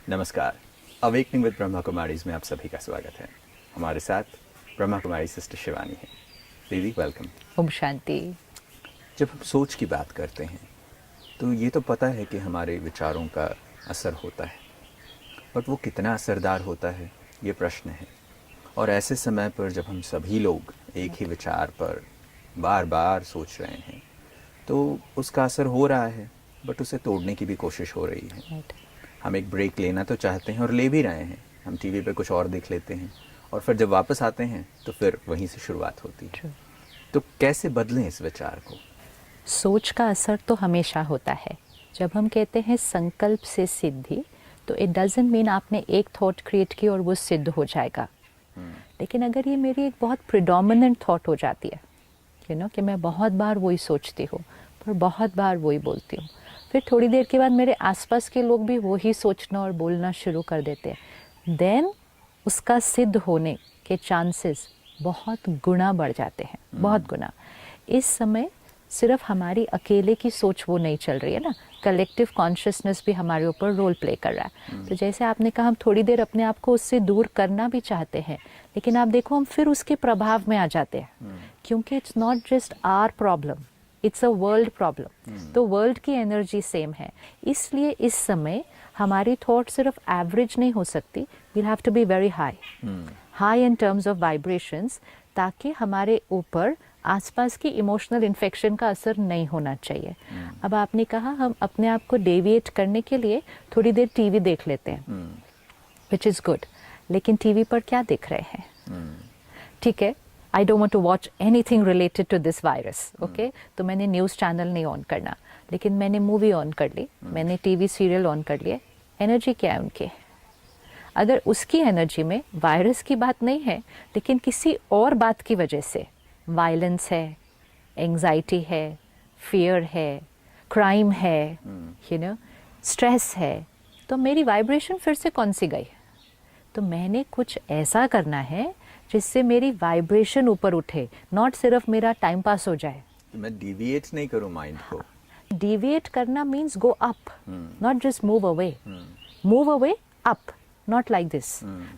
नमस्कार। Awakening with Brahma Kumaris में आप सभी का स्वागत है। हमारे साथ ब्रह्मा कुमारी सिस्टर शिवानी है। दीदी वेलकम। ओम शांति। जब हम सोच की बात करते हैं तो ये तो पता है कि हमारे विचारों का असर होता है, बट वो कितना असरदार होता है ये प्रश्न है। और ऐसे समय पर जब हम सभी लोग एक ही विचार पर बार बार सोच रहे हैं तो उसका असर हो रहा है, बट उसे तोड़ने की भी कोशिश हो रही है। राइट। हम एक ब्रेक लेना तो चाहते हैं और ले भी रहे हैं। हम टीवी पे कुछ और देख लेते हैं और फिर जब वापस आते हैं तो फिर वहीं से शुरुआत होती है। True. तो कैसे बदलें इस विचार को? सोच का असर तो हमेशा होता है। जब हम कहते हैं संकल्प से सिद्धि, तो इट डजंट मीन आपने एक थॉट क्रिएट की और वो सिद्ध हो जाएगा। लेकिन अगर ये मेरी एक बहुत प्रिडोमिनेंट थॉट हो जाती है, कि मैं बहुत बार वही सोचती हूँ पर बहुत बार वही बोलती हूँ, फिर थोड़ी देर के बाद मेरे आसपास के लोग भी वही सोचना और बोलना शुरू कर देते हैं, देन उसका सिद्ध होने के चांसेस बहुत गुना बढ़ जाते हैं, बहुत गुना। इस समय सिर्फ हमारी अकेले की सोच वो नहीं चल रही है ना, कलेक्टिव कॉन्शियसनेस भी हमारे ऊपर रोल प्ले कर रहा है। तो जैसे आपने कहा, हम थोड़ी देर अपने आप को उससे दूर करना भी चाहते हैं, लेकिन आप देखो हम फिर उसके प्रभाव में आ जाते हैं, क्योंकि it's not just our problem, it's a world problem. तो वर्ल्ड की एनर्जी सेम है, इसलिए इस समय हमारी थॉट सिर्फ एवरेज नहीं हो सकती, we have to be very high in terms of vibrations, ताकि हमारे ऊपर आसपास की इमोशनल इन्फेक्शन का असर नहीं होना चाहिए। अब आपने कहा हम अपने आप को डेविएट करने के लिए थोड़ी देर टीवी देख लेते हैं, विच इज़ गुड, लेकिन टीवी पर क्या देख रहे हैं? ठीक है, I don't want to watch anything related to this virus, okay, तो मैंने न्यूज़ चैनल नहीं ऑन करना, लेकिन मैंने मूवी ऑन कर ली, मैंने टीवी सीरियल ऑन कर लिए। एनर्जी क्या है उनकी? अगर उसकी एनर्जी में वायरस की बात नहीं है, लेकिन किसी और बात की वजह से वायलेंस है, एंजाइटी है, फियर है, क्राइम है, स्ट्रेस है, तो मेरी वाइब्रेशन फिर से कौन सी गई? तो मैंने कुछ ऐसा करना है जिससे मेरी वाइब्रेशन ऊपर उठे, नॉट सिर्फ मेरा टाइम पास हो जाए। मैं डिविएट नहीं करूं माइंड को। डिविएट करना means go up, not just move away. Move away up, not like this.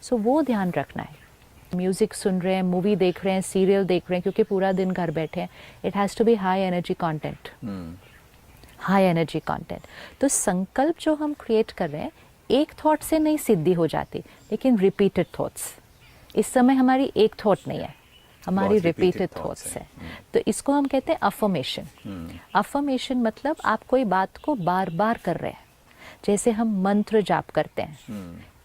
So वो ध्यान रखना है। म्यूजिक सुन रहे हैं, मूवी देख रहे हैं, सीरियल देख रहे हैं, क्योंकि पूरा दिन घर बैठे हैं, it has to be high energy content, high energy content. तो संकल्प जो हम क्रिएट कर रहे हैं, एक थॉट से नहीं सिद्धि हो जाती, लेकिन रिपीटेड थॉट्स। इस समय हमारी एक थॉट नहीं है, हमारी रिपीटेड थॉट्स है। तो इसको हम कहते हैं अफर्मेशन। अफर्मेशन मतलब आप कोई बात को बार बार कर रहे हैं। जैसे हम मंत्र जाप करते हैं,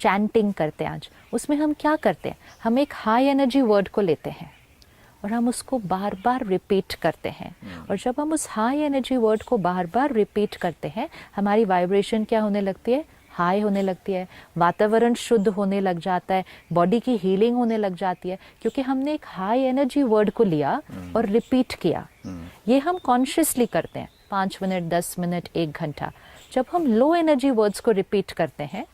चैंटिंग करते हैं, आज उसमें हम क्या करते हैं? हम एक हाई एनर्जी वर्ड को लेते हैं और हम उसको बार बार रिपीट करते हैं। और जब हम उस हाई एनर्जी वर्ड को बार बार रिपीट करते हैं, हमारी वाइब्रेशन क्या होने लगती है? हाई होने लगती है, वातावरण शुद्ध होने लग जाता है, बॉडी की हीलिंग होने लग जाती है, क्योंकि हमने एक हाई एनर्जी वर्ड को लिया और रिपीट किया। ये हम कॉन्शियसली करते हैं, 5 मिनट, 10 मिनट, 1 घंटा। जब हम लो एनर्जी वर्ड्स को रिपीट करते हैं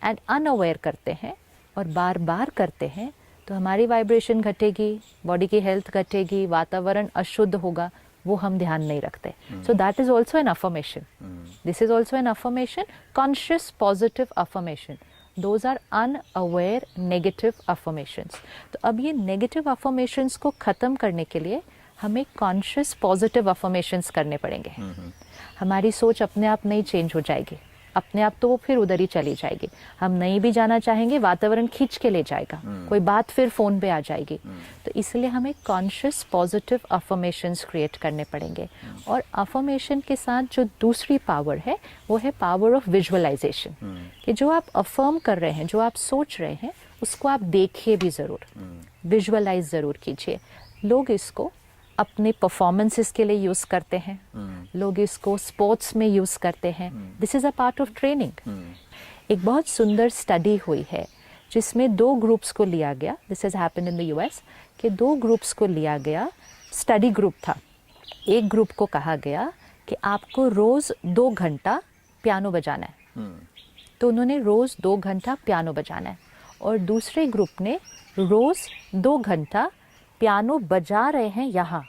एंड अनअवेयर करते हैं और बार बार करते हैं, तो हमारी वाइब्रेशन घटेगी, बॉडी की हेल्थ घटेगी, वातावरण अशुद्ध होगा, वो हम ध्यान नहीं रखते। So that is also an affirmation. This is also an affirmation, conscious positive affirmation. Those are unaware negative affirmations. तो अब ये नेगेटिव अफर्मेशंस को ख़त्म करने के लिए हमें कॉन्शियस पॉजिटिव अफर्मेशंस करने पड़ेंगे। हमारी सोच अपने आप नहीं चेंज हो जाएगी, अपने आप तो वो फिर उधर ही चली जाएगी। हम नहीं भी जाना चाहेंगे, वातावरण खींच के ले जाएगा, कोई बात फिर फोन पे आ जाएगी। तो इसलिए हमें कॉन्शियस पॉजिटिव अफर्मेशंस क्रिएट करने पड़ेंगे। और अफर्मेशन के साथ जो दूसरी पावर है, वो है पावर ऑफ विजुअलाइजेशन। कि जो आप अफर्म कर रहे हैं, जो आप सोच रहे हैं, उसको आप देखिए भी ज़रूर, विजुअलाइज ज़रूर कीजिए। लोग इसको अपने परफॉर्मेंसेस के लिए यूज़ करते हैं, लोग इसको स्पोर्ट्स में यूज़ करते हैं। This is a part of training. एक बहुत सुंदर स्टडी हुई है जिसमें 2 ग्रुप्स को लिया गया, this has happened in the US, कि 2 ग्रुप्स को लिया गया, स्टडी ग्रुप था। एक ग्रुप को कहा गया कि आपको रोज़ 2 घंटा पियानो बजाना है, तो उन्होंने रोज़ 2 घंटा पियानो बजाना है। और दूसरे ग्रुप ने रोज़ 2 घंटा पियानो बजा रहे हैं यहाँ,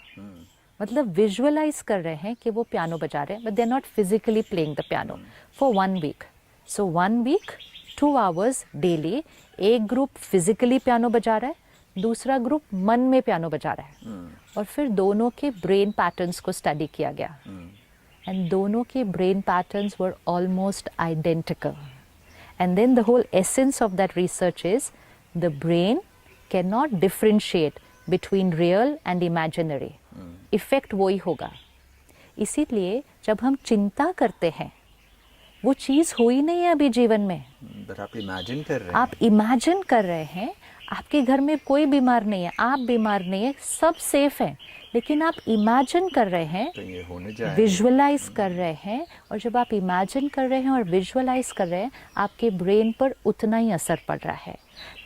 मतलब विजुअलाइज कर रहे हैं कि वो पियानो बजा रहे हैं, but they are not physically playing the piano, for 1 week. So 1 week 2 hours daily एक ग्रुप फिजिकली पियानो बजा रहा है, दूसरा ग्रुप मन में पियानो बजा रहा है, और फिर दोनों के ब्रेन पैटर्न्स को स्टडी किया गया, एंड दोनों के brain patterns were almost identical. And then the whole essence of that research is the brain cannot differentiate between real and imaginary. Effect वही होगा. इसीलिए जब हम चिंता करते हैं, वो चीज़ हुई नहीं है अभी जीवन में, बट आप इमेजिन कर रहे हैं. आप इमेजिन कर रहे हैं. आपके घर में कोई बीमार नहीं है, आप बीमार नहीं है, सब सेफ है, लेकिन आप इमेजिन कर रहे हैं, तो ये होने जाए, विजुअलाइज कर रहे हैं. और जब आप इमेजिन कर रहे हैं और विजुअलाइज कर रहे हैं, आपके ब्रेन पर उतना ही असर पड़ रहा है.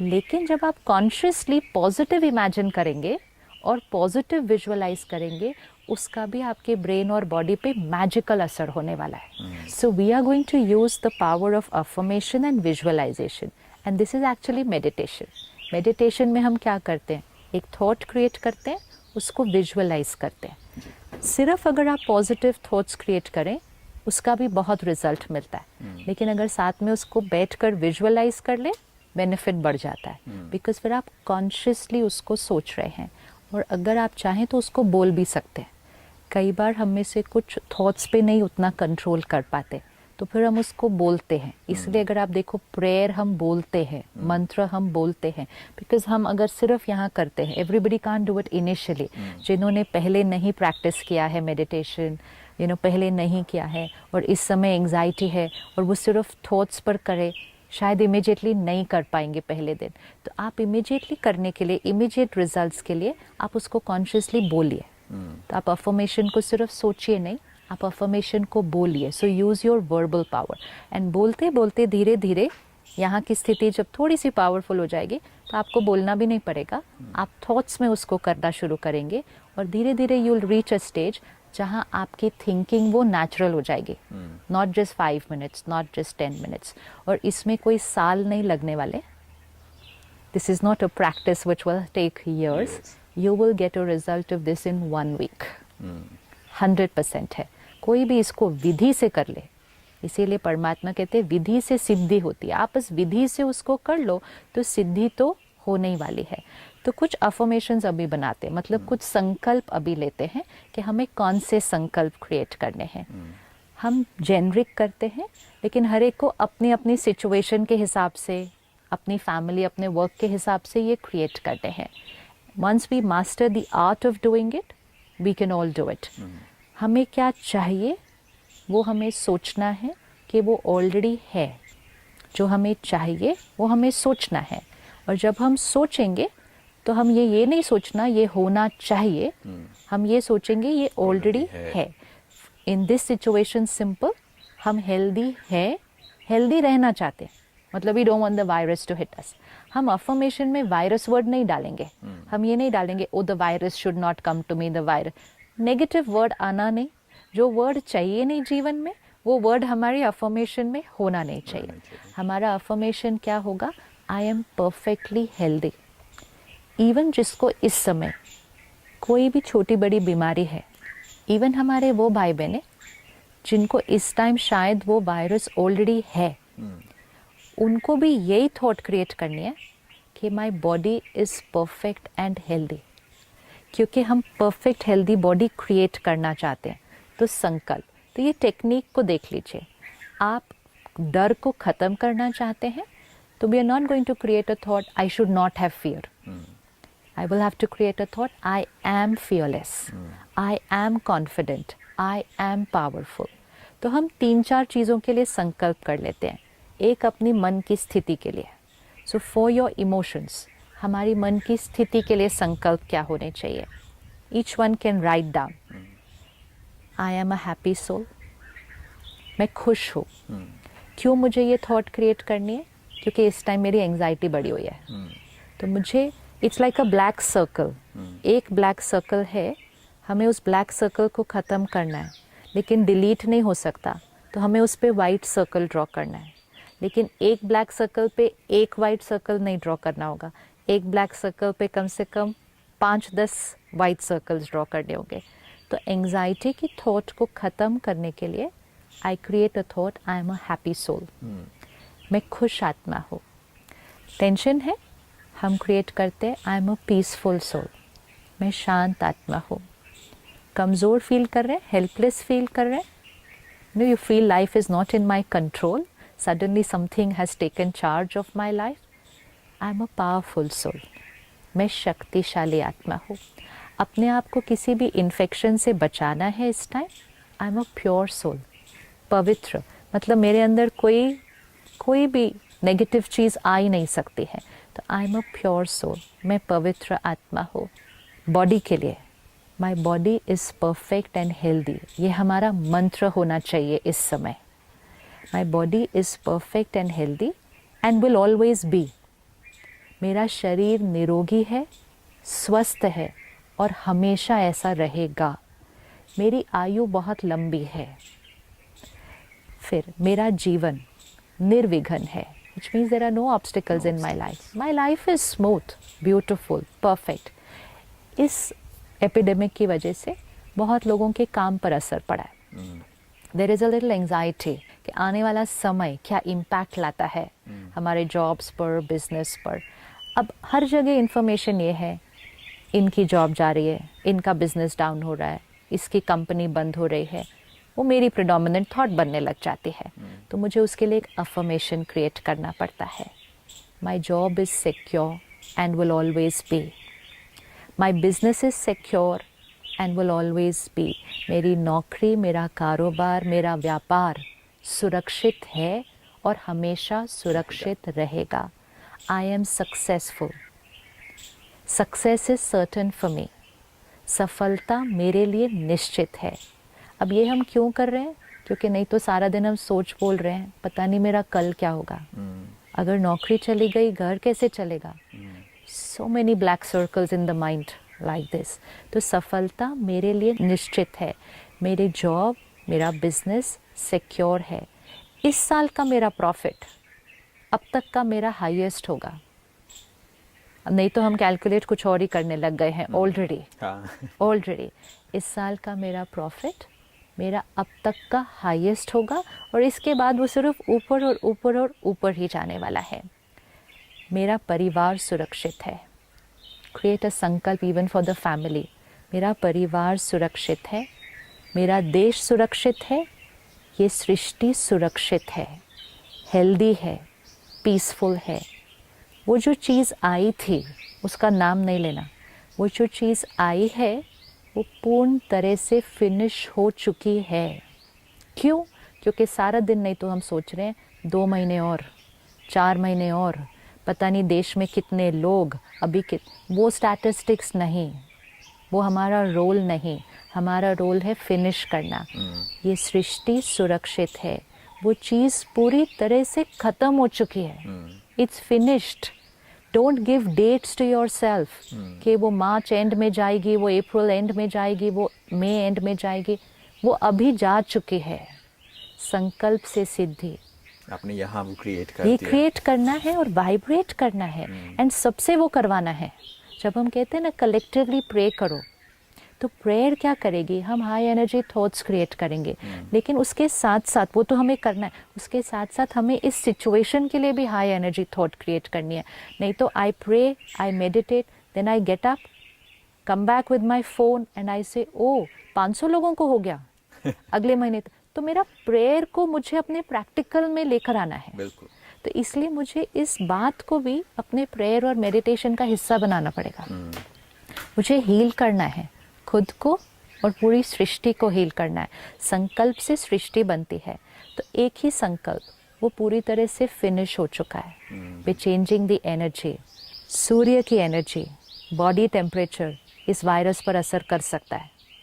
लेकिन जब आप कॉन्शियसली पॉजिटिव इमेजिन करेंगे और पॉजिटिव विजुअलाइज करेंगे, उसका भी आपके ब्रेन और बॉडी पे मैजिकल असर होने वाला है. So we are going to use the power of affirmation and visualization, and this is actually meditation. Meditation में हम क्या करते हैं, एक थॉट क्रिएट करते हैं, उसको विजुअलाइज करते हैं. सिर्फ अगर आप पॉजिटिव थॉट्स क्रिएट करें, उसका भी बहुत रिजल्ट मिलता है. लेकिन अगर साथ में उसको बैठकर विजुअलाइज कर ले, बेनिफिट बढ़ जाता है, बिकॉज फिर आप कॉन्शियसली उसको सोच रहे हैं. और अगर आप चाहें तो उसको बोल भी सकते हैं. कई बार हम में से कुछ थॉट्स पे नहीं उतना कंट्रोल कर पाते, तो फिर हम उसको बोलते हैं. इसलिए अगर आप देखो, प्रेयर हम बोलते हैं, मंत्र हम बोलते हैं, बिकॉज हम अगर सिर्फ यहाँ करते हैं, everybody can't do it initially. जिन्होंने पहले नहीं प्रैक्टिस किया है मेडिटेशन, पहले नहीं किया है, और इस समय एंग्जाइटी है और वो सिर्फ थॉट्स पर करे, शायद इमीडिएटली नहीं कर पाएंगे पहले दिन. तो आप इमीडिएटली करने के लिए, इमीडिएट रिजल्ट्स के लिए आप उसको कॉन्शियसली बोलिए. तो आप अफर्मेशन को सिर्फ सोचिए नहीं, आप अफर्मेशन को बोलिए. So use your verbal power, and बोलते बोलते धीरे धीरे यहाँ की स्थिति जब थोड़ी सी पावरफुल हो जाएगी, तो आपको बोलना भी नहीं पड़ेगा, आप थॉट्स में उसको करना शुरू करेंगे, और धीरे धीरे you will reach a stage जहाँ आपकी थिंकिंग वो नेचुरल हो जाएगी. Not just 5 minutes, not just 10 minutes. और इसमें कोई साल नहीं लगने वाले. This is not a practice which will take years. You will get a result of this in 1 week. 100% है. कोई भी इसको विधि से कर ले. इसीलिए परमात्मा कहते हैं विधि से सिद्धि होती है. आप इस विधि से उसको कर लो तो सिद्धि तो होने ही वाली है. तो कुछ अफर्मेशंस अभी बनाते हैं, मतलब कुछ संकल्प अभी लेते हैं कि हमें कौन से संकल्प क्रिएट करने हैं. हम जेनरिक करते हैं, लेकिन हर एक को अपनी अपनी सिचुएशन के हिसाब से, अपनी फैमिली, अपने वर्क के हिसाब से ये क्रिएट करते हैं. Once we master the art of doing it, we can all do it. हमें क्या चाहिए वो हमें सोचना है कि वो ऑलरेडी है. जो हमें चाहिए वो हमें सोचना है. और जब हम सोचेंगे तो हम ये नहीं सोचना ये होना चाहिए, हम ये सोचेंगे ये ऑलरेडी है. इन दिस सिचुएशन सिंपल, हम हेल्दी है, हेल्दी रहना चाहते हैं, मतलब we don't want the virus to hit us. हम अफर्मेशन में वायरस वर्ड नहीं डालेंगे. हम ये नहीं डालेंगे oh the virus should not come to me, the virus. Negative word आना नहीं. जो वर्ड चाहिए नहीं जीवन में, वो वर्ड हमारी अफर्मेशन में होना नहीं चाहिए. हमारा अफर्मेशन क्या होगा, I am perfectly healthy. Even जिसको इस समय कोई भी छोटी बड़ी बीमारी है, इवन हमारे वो भाई बहने जिनको इस टाइम शायद वो वायरस ऑलरेडी है, उनको भी यही थॉट क्रिएट करनी है कि माई body is perfect and healthy. क्योंकि हम परफेक्ट हेल्दी बॉडी क्रिएट करना चाहते हैं. तो संकल्प, तो ये टेक्निक को देख लीजिए. आप डर को ख़त्म करना चाहते हैं, तो we are not going to create a thought I should not have fear. I will have to create a thought, I am fearless, I am confident, I am powerful. तो हम 3-4 चीज़ों के लिए संकल्प कर लेते हैं. एक अपनी मन की स्थिति के लिए. So for your emotions, हमारी मन की स्थिति के लिए संकल्प क्या होने चाहिए. Each one can write down. I am a happy soul. मैं खुश हूँ. क्यों मुझे ये थॉट क्रिएट करनी है, क्योंकि इस टाइम मेरी एंग्जाइटी बढ़ी हुई है. तो मुझे it's like a black circle. एक ब्लैक सर्कल है, हमें उस ब्लैक सर्कल को ख़त्म करना है, लेकिन डिलीट नहीं हो सकता. तो हमें उस पर वाइट सर्कल ड्रॉ करना है. लेकिन एक ब्लैक सर्कल पे एक वाइट सर्कल नहीं ड्रॉ करना होगा. एक ब्लैक सर्कल पे कम से कम 5-10 वाइट सर्कल्स ड्रॉ करने होंगे. तो एंग्जाइटी की थॉट को ख़त्म करने के लिए I create a thought, I am a happy soul. मैं खुश आत्मा हूँ। टेंशन है, हम क्रिएट करते हैं I am a peaceful soul, मैं शांत आत्मा हूँ। कमज़ोर फील कर रहे हैं, हेल्पलेस फील कर रहे हैं, no you feel life is not in my control, suddenly something has taken charge of my life, I am a powerful soul, मैं शक्तिशाली आत्मा हूँ। अपने आप को किसी भी इन्फेक्शन से बचाना है इस time, I am a pure soul, पवित्र, मतलब मेरे अंदर कोई भी नेगेटिव चीज़ आ ही नहीं सकती है, तो I am a pure soul, मैं पवित्र आत्मा हूँ। बॉडी के लिए my body is perfect and healthy, ये हमारा मंत्र होना चाहिए इस समय। My body is perfect and healthy and will always be, मेरा शरीर निरोगी है, स्वस्थ है और हमेशा ऐसा रहेगा। मेरी आयु बहुत लंबी है। फिर मेरा जीवन निर्विघ्न है, which means there are no obstacles in my life. My life is smooth, beautiful, perfect. इस एपिडेमिक की वजह से बहुत लोगों के काम पर असर पड़ा है। There is a little anxiety कि आने वाला समय क्या इम्पैक्ट लाता है हमारे जॉब्स पर, बिजनेस पर। अब हर जगह इंफॉर्मेशन ये है, इनकी जॉब जा रही है, इनका बिजनेस डाउन हो रहा है, इसकी कंपनी बंद हो रही है, वो मेरी प्रेडोमिनेंट थॉट बनने लग जाती है। तो मुझे उसके लिए एक अफर्मेशन क्रिएट करना पड़ता है। My job is secure and will always B, my business is secure and will always B, मेरी नौकरी, मेरा कारोबार, मेरा व्यापार सुरक्षित है और हमेशा सुरक्षित रहेगा। I am successful, success is certain for me, सफलता मेरे लिए निश्चित है। अब ये हम क्यों कर रहे हैं? क्योंकि नहीं तो सारा दिन हम सोच बोल रहे हैं, पता नहीं मेरा कल क्या होगा, अगर नौकरी चली गई घर कैसे चलेगा। So many black circles in the mind like this. तो सफलता मेरे लिए निश्चित है, मेरी जॉब, मेरा बिजनेस सिक्योर है। इस साल का मेरा प्रॉफिट अब तक का मेरा हाईएस्ट होगा। नहीं तो हम कैलकुलेट कुछ और ही करने लग गए हैं ऑलरेडी। इस साल का मेरा प्रॉफिट मेरा अब तक का हाईएस्ट होगा और इसके बाद वो सिर्फ ऊपर और ऊपर और ऊपर ही जाने वाला है। मेरा परिवार सुरक्षित है, क्रिएट अ संकल्प इवन फॉर द फैमिली। मेरा परिवार सुरक्षित है, मेरा देश सुरक्षित है, ये सृष्टि सुरक्षित है, हेल्दी है, पीसफुल है। वो जो चीज़ आई थी उसका नाम नहीं लेना, वो जो चीज़ आई है वो पूर्ण तरह से फिनिश हो चुकी है। क्यों? क्योंकि सारा दिन नहीं तो हम सोच रहे हैं 2 महीने और, 4 महीने और, पता नहीं देश में कितने लोग अभी वो स्टैटिस्टिक्स नहीं, वो हमारा रोल नहीं। हमारा रोल है फिनिश करना। ये सृष्टि सुरक्षित है, वो चीज़ पूरी तरह से ख़त्म हो चुकी है। It's finished. Don't give dates to yourself कि वो मार्च एंड में जाएगी, वो अप्रैल एंड में जाएगी, वो मई एंड में जाएगी। वो अभी जा चुकी है। संकल्प से सिद्धि आपने यहाँ वो क्रिएट कर ये दिया। क्रिएट करना है और वाइब्रेट करना है एंड सबसे वो करवाना है। जब हम कहते हैं ना कलेक्टिवली प्रे करो, तो प्रेयर क्या करेगी? हम हाई एनर्जी थॉट्स क्रिएट करेंगे, लेकिन उसके साथ साथ वो तो हमें करना है, उसके साथ साथ हमें इस सिचुएशन के लिए भी हाई एनर्जी थॉट क्रिएट करनी है। नहीं तो I pray, I meditate, then I get up, come back with my phone and I say oh 500 लोगों को हो गया अगले महीने तक। तो मेरा प्रेयर को मुझे अपने प्रैक्टिकल में लेकर आना है। बिल्कुल। तो इसलिए मुझे इस बात को भी अपने प्रेयर और मेडिटेशन का हिस्सा बनाना पड़ेगा। मुझे हील करना है खुद को और पूरी सृष्टि को हील करना है। संकल्प से सृष्टि बनती है, तो एक ही संकल्प वो पूरी तरह से फिनिश हो चुका है। वे चेंजिंग द एनर्जी, सूर्य की एनर्जी, बॉडी टेम्परेचर इस वायरस पर असर कर सकता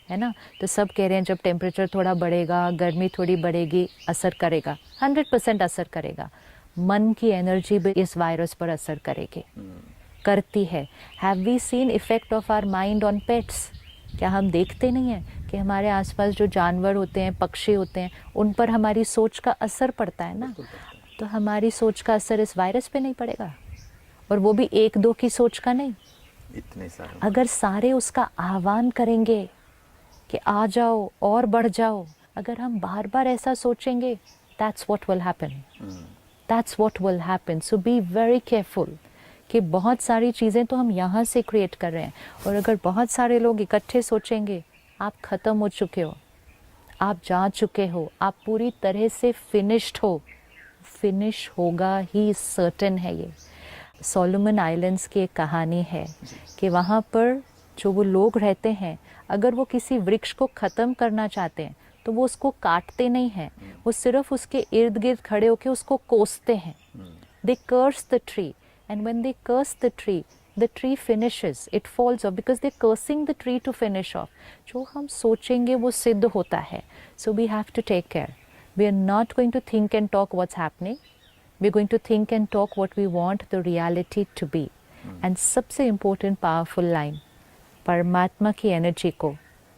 है ना। तो सब कह रहे हैं जब टेम्परेचर थोड़ा बढ़ेगा, गर्मी थोड़ी बढ़ेगी, असर करेगा, 100% असर करेगा। मन की एनर्जी भी इस वायरस पर असर करेगी, करती है। Have we seen effect of our mind on pets? क्या हम देखते नहीं हैं कि हमारे आसपास जो जानवर होते हैं, पक्षी होते हैं, उन पर हमारी सोच का असर पड़ता है ना। तो हमारी सोच का असर इस वायरस पे नहीं पड़ेगा, और वो भी 1-2 की सोच का नहीं, इतने सारे। अगर सारे उसका आह्वान करेंगे कि आ जाओ और बढ़ जाओ, अगर हम बार बार ऐसा सोचेंगे, that's what will happen. That's what will happen. So be very careful कि बहुत सारी चीज़ें तो हम यहाँ से क्रिएट कर रहे हैं, और अगर बहुत सारे लोग इकट्ठे सोचेंगे आप ख़त्म हो चुके हो, आप जा चुके हो, आप पूरी तरह से फिनिश्ड हो. फिनिश होगा ही, सर्टेन है ये. सोलोमन आइलैंड्स की एक कहानी है कि वहाँ पर जो वो लोग रहते हैं, अगर वो किसी वृक्ष को ख़त्म करना चाहते हैं तो वो उसको काटते नहीं हैं, वो सिर्फ उसके इर्द गिर्द खड़े होकर उसको कोसते हैं. They curse the tree, and when they curse the tree finishes, it falls off because they're cursing the tree to finish off. जो हम सोचेंगे वो सिद्ध होता है. So we have to take care. We are not going to think and talk what's happening. We're going to think and talk what we want the reality to be. And सबसे important powerful line, परमात्मा की energy को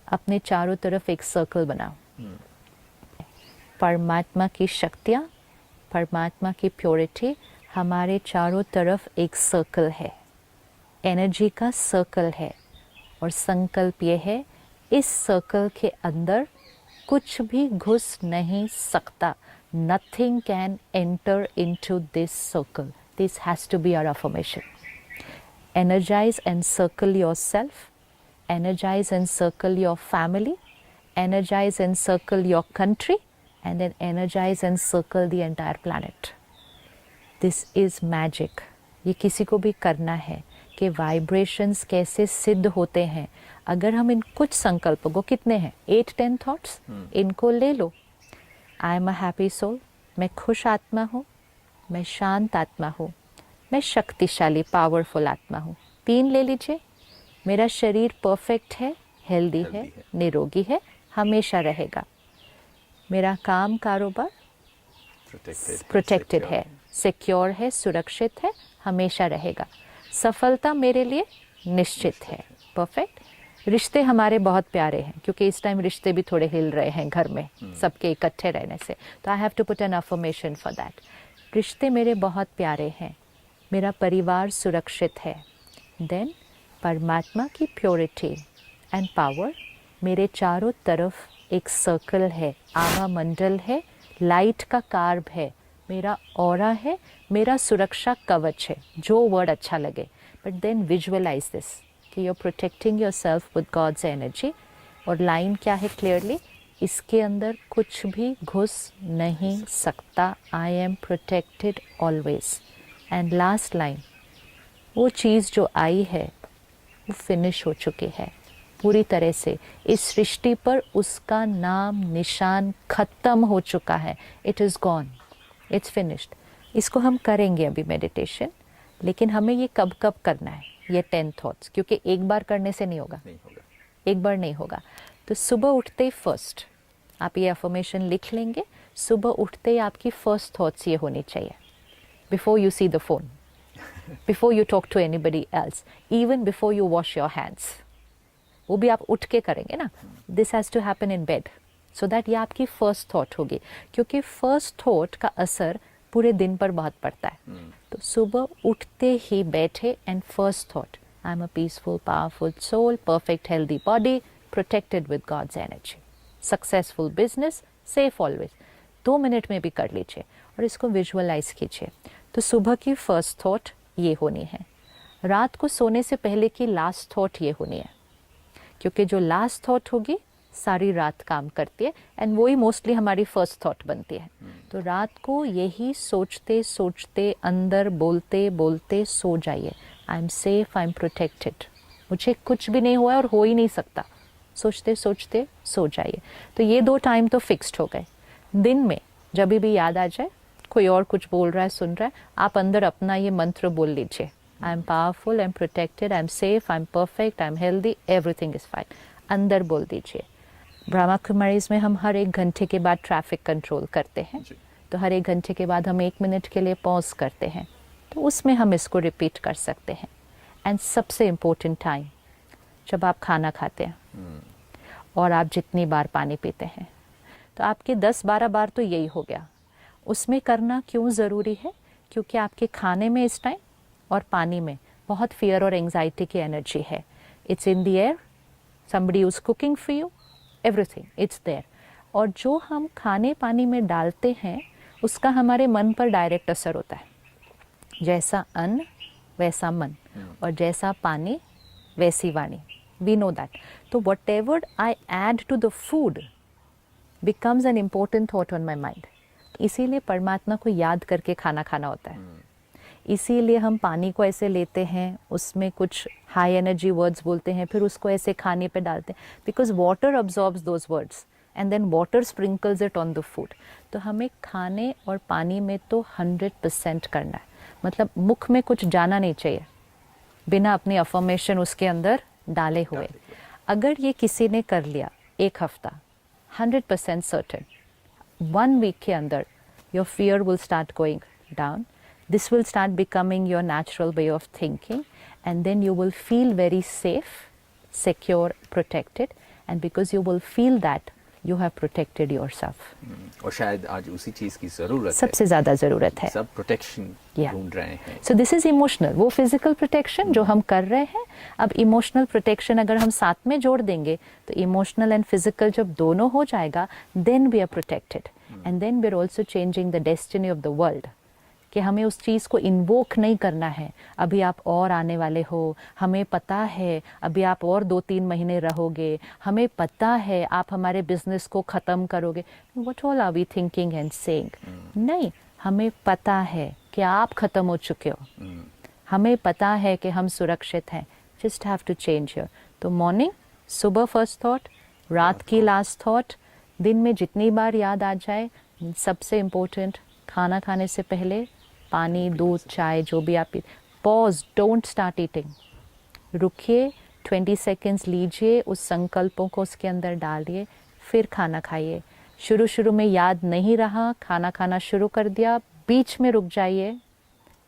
अपने चारों तरफ एक circle बनाओ. परमात्मा की शक्तियाँ, परमात्मा की प्योरिटी हमारे चारों तरफ एक सर्कल है, एनर्जी का सर्कल है. और संकल्प ये है, इस सर्कल के अंदर कुछ भी घुस नहीं सकता. Nothing can enter into this circle. This has to be our affirmation. Energize and circle yourself, energize and circle your family, energize and circle your country, and then energize and circle the entire planet. This is magic. ये किसी को भी करना है कि vibrations कैसे सिद्ध होते हैं. अगर हम इन कुछ संकल्पों को, कितने हैं, 8-10 थॉट्स, इनको ले लो. I am a happy soul, मैं खुश आत्मा हूँ, मैं शांत आत्मा हूँ, मैं शक्तिशाली पावरफुल आत्मा हूँ. 3 ले लीजिए. मेरा शरीर परफेक्ट है, हेल्दी है, निरोगी है, हमेशा रहेगा. मेरा काम कारोबार प्रोटेक्टेड है, सिक्योर है, सुरक्षित है, हमेशा रहेगा. सफलता मेरे लिए निश्चित है, परफेक्ट. रिश्ते हमारे बहुत प्यारे हैं, क्योंकि इस टाइम रिश्ते भी थोड़े हिल रहे हैं घर में सबके इकट्ठे रहने से. तो I have to put an affirmation for that. रिश्ते मेरे बहुत प्यारे हैं, मेरा परिवार सुरक्षित है. देन परमात्मा की प्योरिटी एंड पावर मेरे चारों तरफ एक सर्कल है, आभा मंडल है, लाइट का कार्ब है, मेरा ऑरा है, मेरा सुरक्षा कवच है. जो वर्ड अच्छा लगे, बट देन विजुअलाइज दिस कि you are protecting yourself with God's energy. और लाइन क्या है क्लियरली, इसके अंदर कुछ भी घुस नहीं सकता. I am protected always. And last line, वो चीज़ जो आई है वो फिनिश हो चुकी है पूरी तरह से. इस सृष्टि पर उसका नाम निशान खत्म हो चुका है. It is gone, it's finished. इसको हम करेंगे अभी मेडिटेशन, लेकिन हमें ये कब कब करना है, ये 10 थॉट्स, क्योंकि एक बार करने से नहीं होगा, एक बार नहीं होगा. तो सुबह उठते ही फर्स्ट आप ये अफर्मेशन लिख लेंगे. सुबह उठते ही आपकी फर्स्ट थॉट्स ये होनी चाहिए, before you see the phone, before you talk to anybody else, even before you wash your hands. वो भी आप उठ के करेंगे ना. This has to happen in bed, so that ये आपकी first thought होगी, क्योंकि first thought का असर पूरे दिन पर बहुत पड़ता है. तो सुबह उठते ही बैठे and first thought, I am a peaceful, powerful soul, perfect, healthy body, protected with God's energy, successful business, safe always. 2 minute में भी कर लीजिए और इसको विजुअलाइज कीजिए. तो सुबह की फर्स्ट थॉट ये होनी है. रात को सोने से पहले की लास्ट थॉट ये होनी है, क्योंकि जो लास्ट थॉट होगी सारी रात काम करती है, एंड वही मोस्टली हमारी फर्स्ट थॉट बनती है. तो रात को यही सोचते सोचते अंदर बोलते बोलते सो जाइए. I am safe, I am protected, मुझे कुछ भी नहीं हुआ है और हो ही नहीं सकता. सोचते सोचते सो जाइए. तो ये 2 टाइम तो फिक्स्ड हो गए. दिन में जब भी याद आ जाए, कोई और कुछ बोल रहा है, सुन रहा है, आप अंदर अपना ये मंत्र बोल लीजिए. I am powerful, I am protected, I am safe, I am perfect, I am healthy, everything is fine. अंदर बोल दीजिए. ब्रह्मा कुमारीज में हम हर 1 घंटे के बाद ट्रैफिक कंट्रोल करते हैं. तो हर 1 घंटे के बाद हम 1 मिनट के लिए पॉज करते हैं. तो उसमें हम इसको रिपीट कर सकते हैं. एंड सबसे इम्पोर्टेंट टाइम, जब आप खाना खाते हैं और आप जितनी बार पानी पीते हैं, तो आपके 10-12 बार तो यही हो गया. उसमें करना क्यों ज़रूरी है, क्योंकि आपके खाने में इस टाइम और पानी में बहुत फियर और एंजाइटी की एनर्जी है. It's in the air, somebody is cooking for you, everything it's there. और जो हम खाने पानी में डालते हैं उसका हमारे मन पर डायरेक्ट असर होता है। जैसा अन्न वैसा मन, और जैसा पानी वैसी वाणी, वी नो दैट। तो whatever I add to the food becomes an important thought on my mind. इसीलिए परमात्मा को याद करके खाना खाना होता है। इसीलिए हम पानी को ऐसे लेते हैं, उसमें कुछ हाई एनर्जी वर्ड्स बोलते हैं, फिर उसको ऐसे खाने पे डालते हैं, because water absorbs those words and then water sprinkles it on the food. तो हमें खाने और पानी में तो 100% करना है, मतलब मुख में कुछ जाना नहीं चाहिए बिना अपनी अफर्मेशन उसके अंदर डाले हुए। अगर ये किसी ने कर लिया 1 हफ्ता, 100% सर्टेन 1 वीक के अंदर your fear will start going down, this will start becoming your natural way of thinking, and then you will feel very safe, secure, protected, and because you will feel that you have protected yourself. और शायद आज उसी चीज़ की ज़रूरत है, सबसे ज़्यादा ज़रूरत है। सब प्रोटेक्शन Yeah. ढूंढ रहे हैं। So this is emotional, वो physical protection जो हम कर रहे हैं, अब emotional protection अगर हम साथ में जोड़ देंगे तो emotional and physical जब दोनों हो जाएगा, then we are protected, and then we are also changing the destiny of the world. कि हमें उस चीज़ को इन्वोक नहीं करना है, अभी आप और आने वाले हो, हमें पता है अभी आप और 2-3 महीने रहोगे, हमें पता है आप हमारे बिजनेस को ख़त्म करोगे। What all are we thinking and saying? नहीं, हमें पता है कि आप ख़त्म हो चुके हो, हमें पता है कि हम सुरक्षित हैं, just have to change your. तो मॉर्निंग, सुबह फर्स्ट थॉट, रात की लास्ट थॉट, दिन में जितनी बार याद आ जाए, सबसे इम्पोर्टेंट खाना खाने से पहले पानी, दूध, चाय जो भी आप पॉज, डोंट स्टार्ट ईटिंग, रुकिए, 20 सेकेंड्स लीजिए, उस संकल्पों को उसके अंदर डालिए, फिर खाना खाइए। शुरू में याद नहीं रहा, खाना खाना शुरू कर दिया, बीच में रुक जाइए,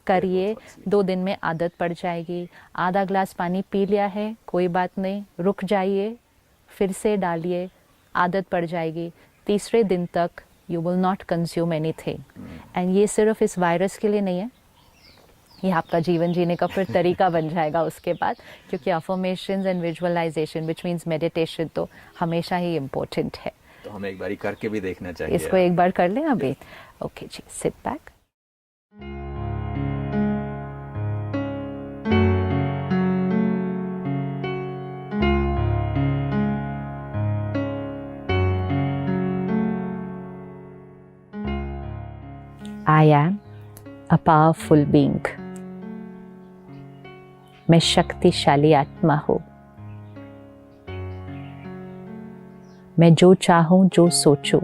करिए, 2 दिन में आदत पड़ जाएगी। आधा ग्लास पानी पी लिया है, कोई बात नहीं, रुक जाइए, फिर से डालिए, आदत पड़ जाएगी। तीसरे दिन तक you will not consume anything. And ये सिर्फ इस वायरस के लिए नहीं है, ये आपका जीवन जीने का फिर तरीका बन जाएगा उसके बाद, क्योंकि affirmations and visualization which means meditation तो हमेशा ही इम्पोर्टेंट है। तो हमें एक बारी करके भी देखना चाहिए। इसको एक बार कर लें अभी। ओके जी, sit back. I am a powerful being. मैं शक्तिशाली आत्मा हूँ। मैं जो चाहूँ, जो सोचूं,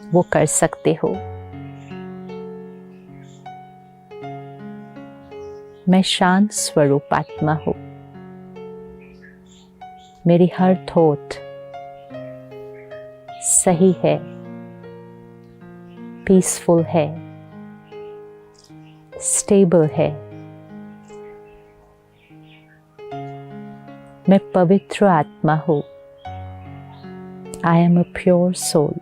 वो कर सकते हो। मैं शांत स्वरूप आत्मा हूँ। मेरी हर थॉट सही है, पीसफुल है, स्टेबल है। मैं पवित्र आत्मा हूँ। I am a pure soul.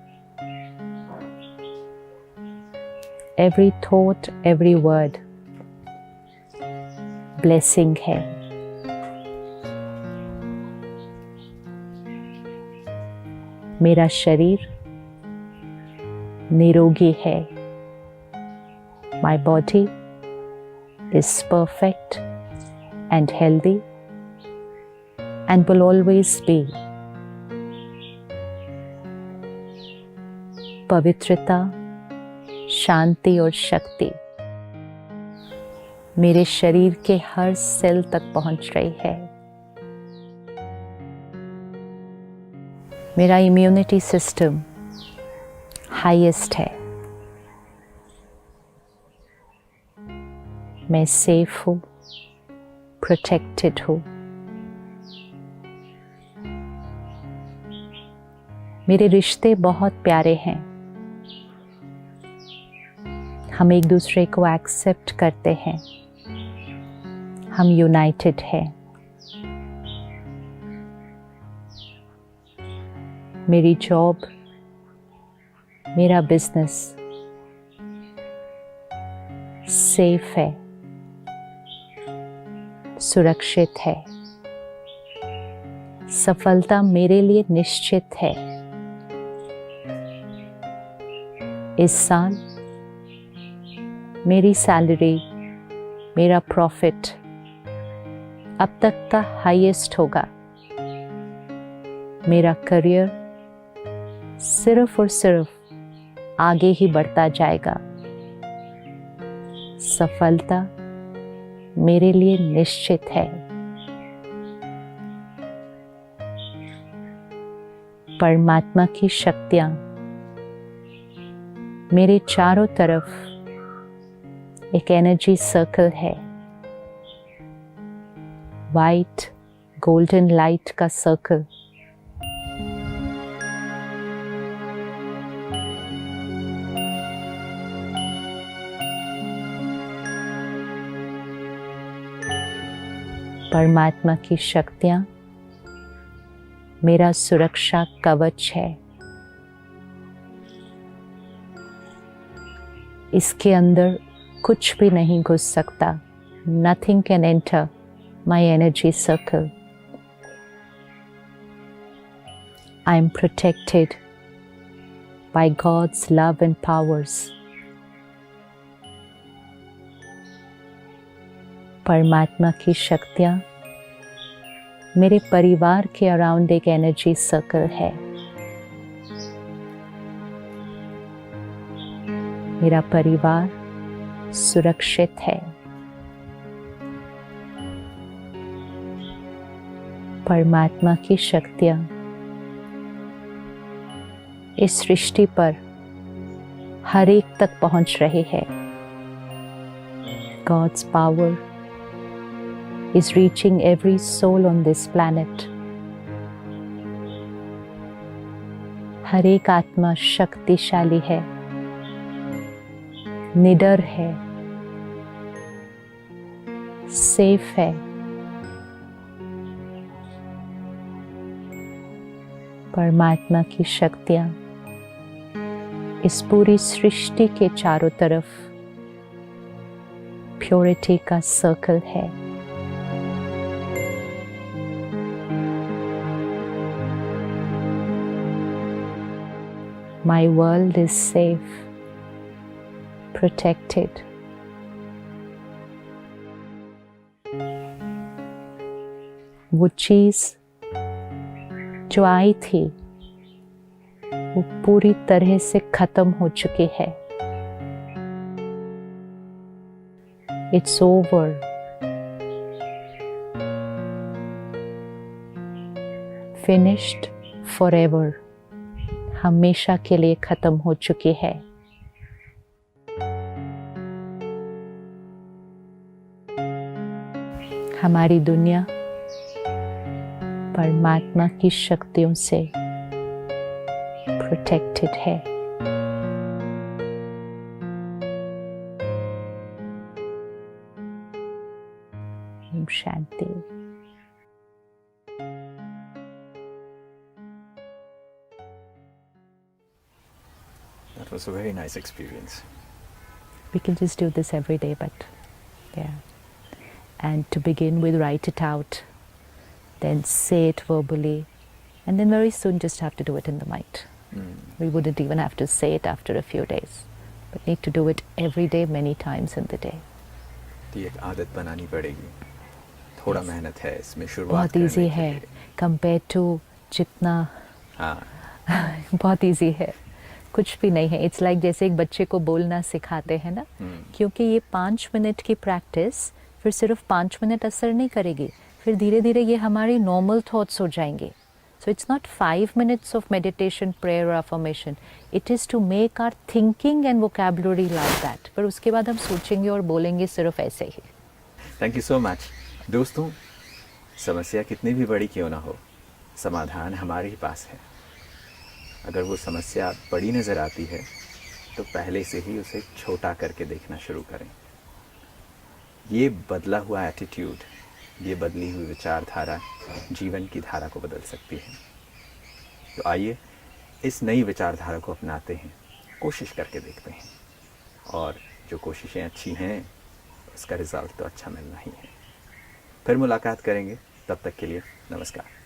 Every thought, every word blessing है। मेरा शरीर निरोगी है। My body is perfect and healthy and will always be. पवित्रता, शांति और शक्ति मेरे शरीर के हर सेल तक पहुंच रही है। मेरा इम्यूनिटी सिस्टम हाईएस्ट है। मैं सेफ हूँ, प्रोटेक्टेड हूँ। मेरे रिश्ते बहुत प्यारे हैं। हम एक दूसरे को एक्सेप्ट करते हैं। हम यूनाइटेड हैं। मेरी जॉब, मेरा बिजनेस सेफ है, सुरक्षित है। सफलता मेरे लिए निश्चित है। इस साल मेरी सैलरी, मेरा प्रॉफिट अब तक का हाईएस्ट होगा। मेरा करियर सिर्फ और सिर्फ आगे ही बढ़ता जाएगा। सफलता मेरे लिए निश्चित है। परमात्मा की शक्तियां मेरे चारों तरफ एक एनर्जी सर्कल है। वाइट गोल्डन लाइट का सर्कल। परमात्मा की शक्तियां मेरा सुरक्षा कवच है। इसके अंदर कुछ भी नहीं घुस सकता। Nothing can enter my energy circle. I am protected by God's love and powers. परमात्मा की शक्तियां मेरे परिवार के अराउंड एक एनर्जी सर्कल है। मेरा परिवार सुरक्षित है। परमात्मा की शक्तियां इस सृष्टि पर हर एक तक पहुंच रही है। God's power is reaching every soul on this planet. हर एक आत्मा शक्तिशाली है, निडर है, सेफ है। परमात्मा की शक्तियां इस पूरी सृष्टि के चारों तरफ प्योरिटी का सर्कल है। My world is safe, protected. वो चीज जो आई थी वो पूरी तरह से खत्म हो चुकी है। It's over. Finished forever. हमेशा के लिए खत्म हो चुकी है। हमारी दुनिया परमात्मा की शक्तियों से प्रोटेक्टेड है। Om Shanti. That was a very nice experience. We can just do this every day, but yeah. And to begin with, write it out, then say it verbally, and then very soon just have to do it in the mind. We wouldn't even have to say it after a few days, but need to do it every day, many times in the day. तो ये एक आदत बनानी पड़ेगी। थोड़ा मेहनत है इसमें, शुरुआत बहुत करने इजी के है लिए। compared to जितना हाँ, बहुत इजी है। कुछ भी नहीं है। इट्स लाइक जैसे एक बच्चे को बोलना सिखाते हैं ना, क्योंकि ये 5 मिनट की प्रैक्टिस फिर सिर्फ 5 मिनट असर नहीं करेगी, फिर धीरे धीरे ये हमारी नॉर्मल थॉट्स हो जाएंगे। So it's not 5 minutes of meditation, prayer और affirmation, it is to make our thinking and vocabulary like that. पर उसके बाद हम सोचेंगे और बोलेंगे सिर्फ ऐसे ही। Thank you so much. दोस्तों, समस्या कितनी भी बड़ी क्यों ना हो, समाधान हमारे ही पास है। अगर वो समस्या बड़ी नज़र आती है तो पहले से ही उसे छोटा करके देखना शुरू करें। ये बदला हुआ एटीट्यूड, ये बदली हुई विचारधारा जीवन की धारा को बदल सकती है। तो आइए इस नई विचारधारा को अपनाते हैं, कोशिश करके देखते हैं, और जो कोशिशें अच्छी हैं उसका रिज़ल्ट तो अच्छा मिलना ही है। फिर मुलाकात करेंगे, तब तक के लिए नमस्कार।